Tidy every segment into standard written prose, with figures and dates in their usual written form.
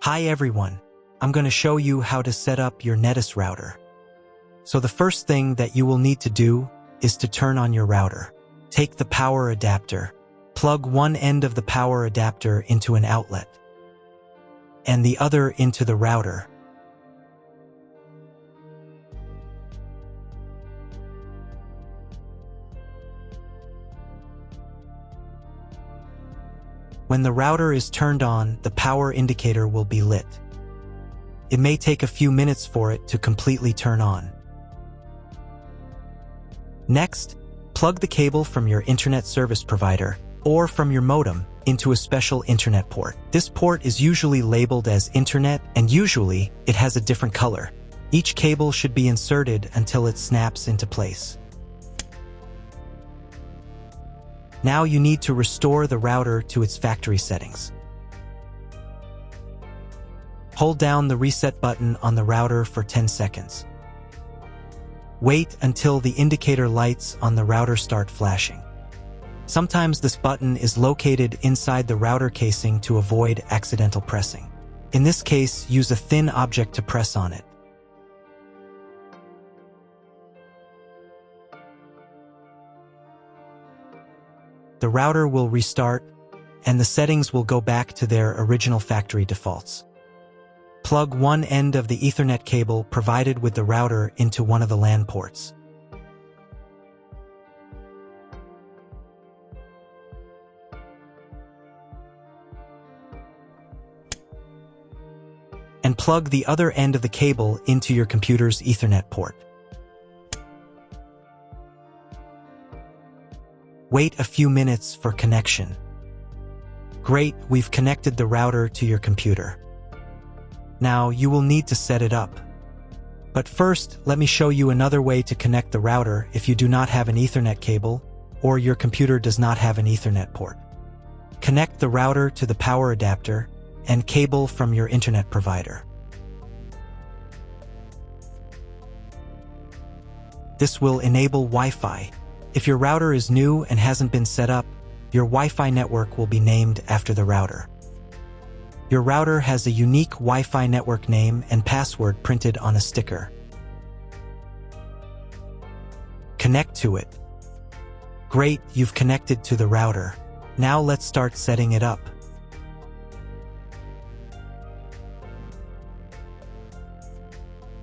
Hi everyone, I'm going to show you how to set up your Netis router. So the first thing that you will need to do is to turn on your router. Take the power adapter, plug one end of the power adapter into an outlet, and the other into the router. When the router is turned on, the power indicator will be lit. It may take a few minutes for it to completely turn on. Next, plug the cable from your internet service provider or from your modem into a special internet port. This port is usually labeled as internet, and usually it has a different color. Each cable should be inserted until it snaps into place. Now you need to restore the router to its factory settings. Hold down the reset button on the router for 10 seconds. Wait until the indicator lights on the router start flashing. Sometimes this button is located inside the router casing to avoid accidental pressing. In this case, use a thin object to press on it. The router will restart, and the settings will go back to their original factory defaults. Plug one end of the Ethernet cable provided with the router into one of the LAN ports. And plug the other end of the cable into your computer's Ethernet port. Wait a few minutes for connection. Great, we've connected the router to your computer. Now you will need to set it up. But first, let me show you another way to connect the router if you do not have an Ethernet cable or your computer does not have an Ethernet port. Connect the router to the power adapter and cable from your internet provider. This will enable Wi-Fi. If your router is new and hasn't been set up, your Wi-Fi network will be named after the router. Your router has a unique Wi-Fi network name and password printed on a sticker. Connect to it. Great, you've connected to the router. Now let's start setting it up.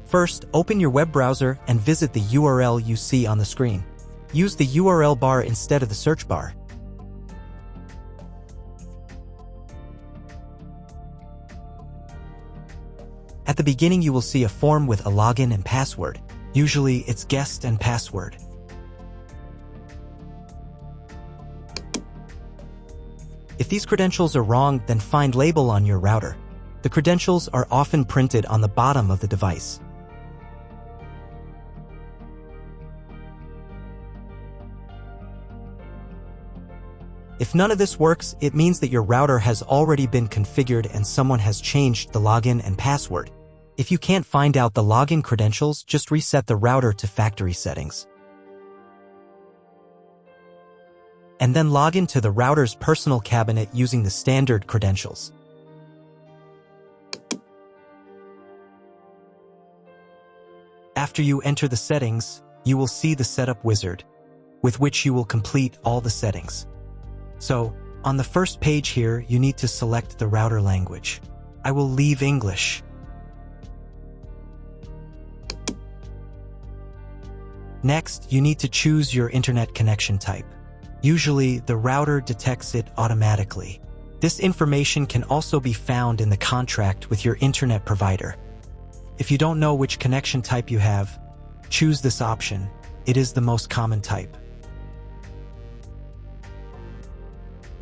First, open your web browser and visit the URL you see on the screen. Use the URL bar instead of the search bar. At the beginning, you will see a form with a login and password. Usually, it's guest and password. If these credentials are wrong, then find label on your router. The credentials are often printed on the bottom of the device. If none of this works, it means that your router has already been configured and someone has changed the login and password. If you can't find out the login credentials, just reset the router to factory settings. And then log into the router's personal cabinet using the standard credentials. After you enter the settings, you will see the setup wizard, with which you will complete all the settings. So, on the first page here, you need to select the router language. I will leave English. Next, you need to choose your internet connection type. Usually, the router detects it automatically. This information can also be found in the contract with your internet provider. If you don't know which connection type you have, choose this option. It is the most common type.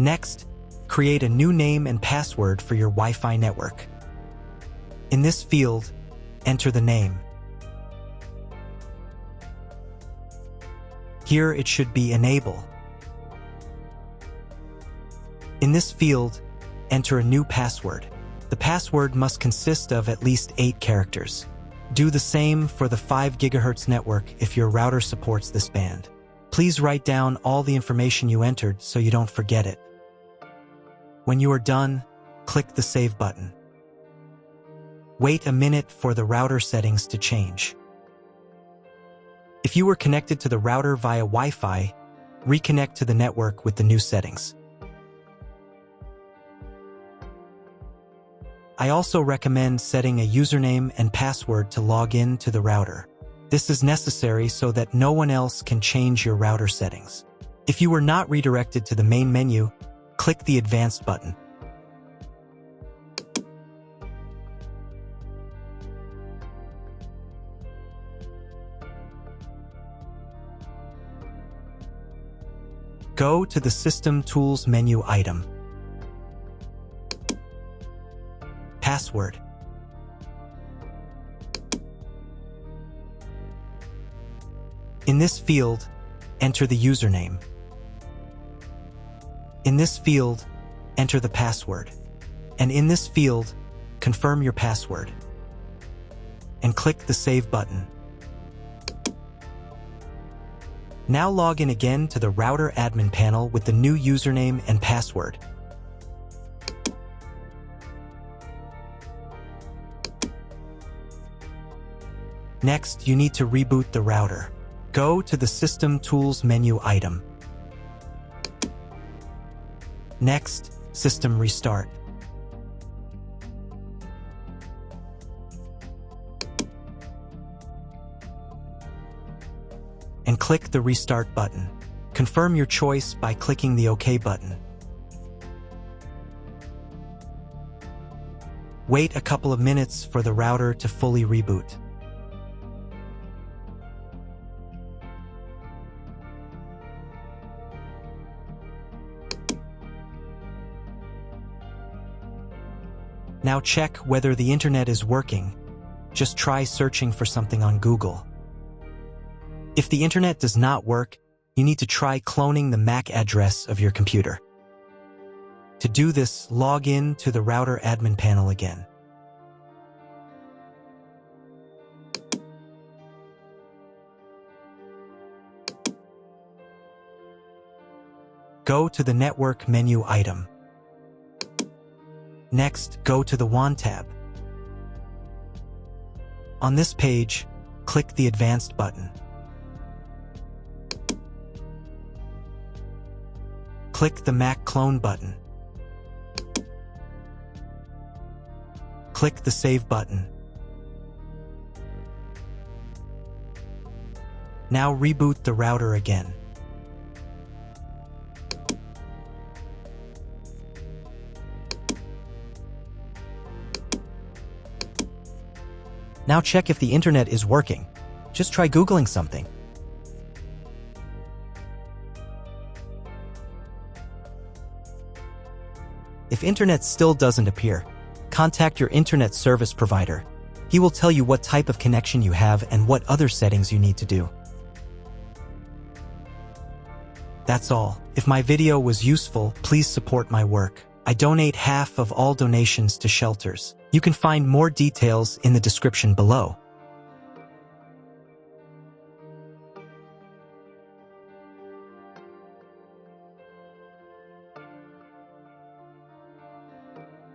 Next, create a new name and password for your Wi-Fi network. In this field, enter the name. Here it should be Enable. In this field, enter a new password. The password must consist of at least 8 characters. Do the same for the 5 GHz network if your router supports this band. Please write down all the information you entered so you don't forget it. When you are done, click the Save button. Wait a minute for the router settings to change. If you were connected to the router via Wi-Fi, reconnect to the network with the new settings. I also recommend setting a username and password to log in to the router. This is necessary so that no one else can change your router settings. If you were not redirected to the main menu, click the Advanced button. Go to the System Tools menu item. Password. In this field, enter the username. In this field, enter the password. And in this field, confirm your password. And click the Save button. Now log in again to the router admin panel with the new username and password. Next, you need to reboot the router. Go to the System Tools menu item. Next, System Restart. And click the Restart button. Confirm your choice by clicking the OK button. Wait a couple of minutes for the router to fully reboot. Now check whether the internet is working. Just try searching for something on Google. If the internet does not work, you need to try cloning the MAC address of your computer. To do this, log in to the router admin panel again. Go to the Network menu item. Next, go to the WAN tab. On this page, click the Advanced button. Click the MAC clone button. Click the Save button. Now reboot the router again. Now check if the internet is working. Just try Googling something. If internet still doesn't appear, contact your internet service provider. He will tell you what type of connection you have and what other settings you need to do. That's all. If my video was useful, please support my work. I donate half of all donations to shelters. You can find more details in the description below.